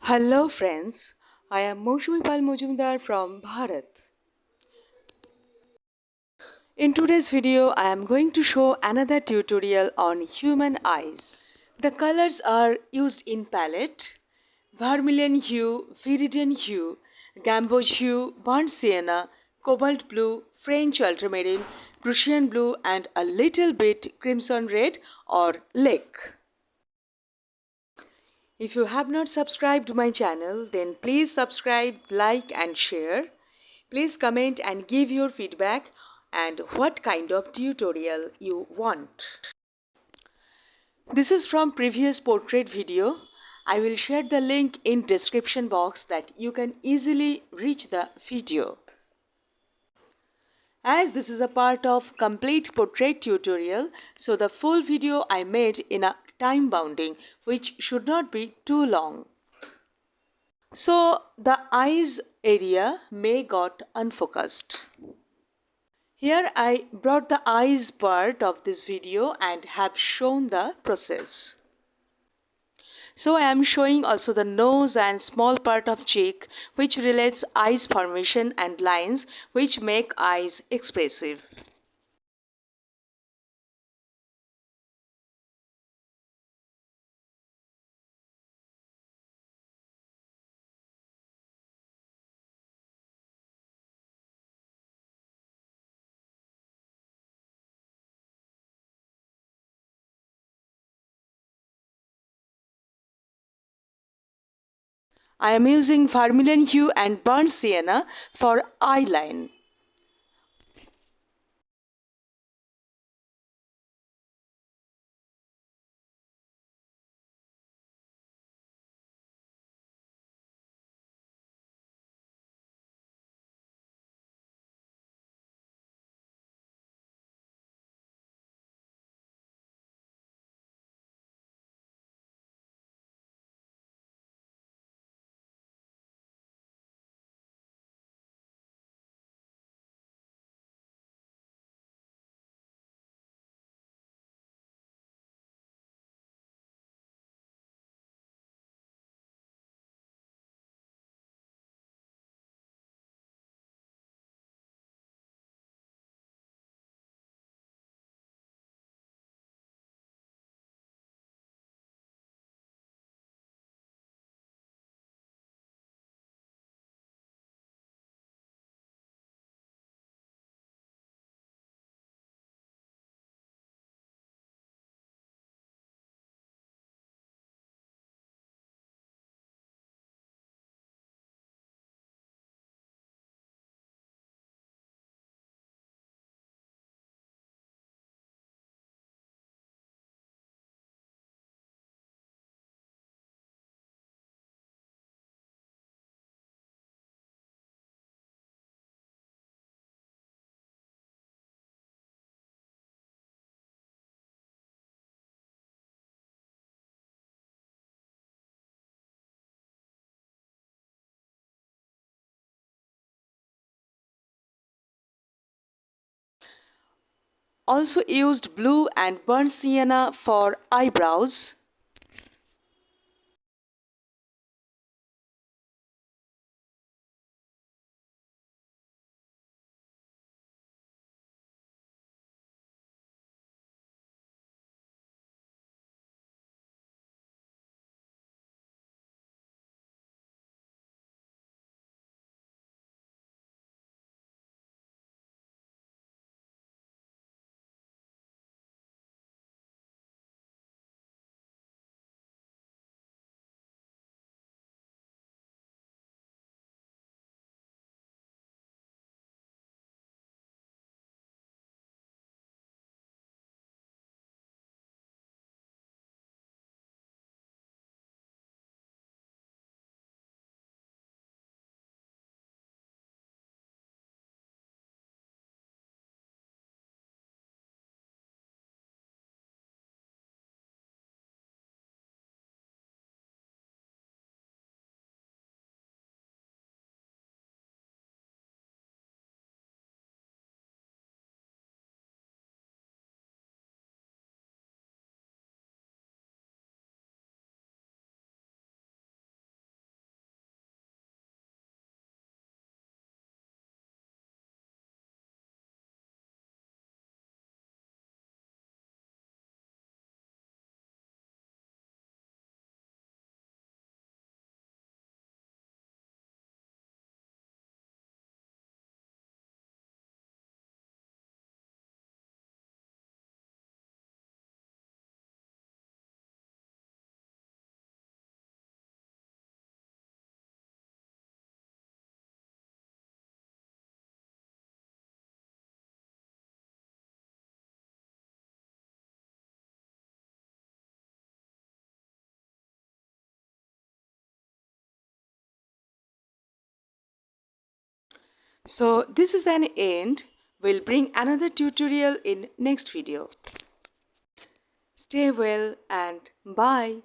Hello friends, I am Moushumi Mujumdar from Bharat. In today's video, I am going to show another tutorial on human eyes. The colors are used in palette, vermilion hue, viridian hue, gamboge hue, burnt sienna, cobalt blue, French ultramarine, Prussian blue and a little bit crimson red or lake. If you have not subscribed to my channel, then please subscribe, like and share. Please comment and give your feedback and what kind of tutorial you want. This is from previous portrait video. I will share the link in description box that you can easily reach the video. As this is a part of complete portrait tutorial, so the full video I made in a time bounding which should not be too long. So the eyes area may got unfocused. Here I brought the eyes part of this video and have shown the process. So I am showing also the nose and small part of cheek which relates eyes formation and lines which make eyes expressive. I am using vermilion hue and burnt sienna for eyeline. Also used blue and burnt sienna for eyebrows. So this is an end. We'll bring another tutorial in next video. Stay well and bye.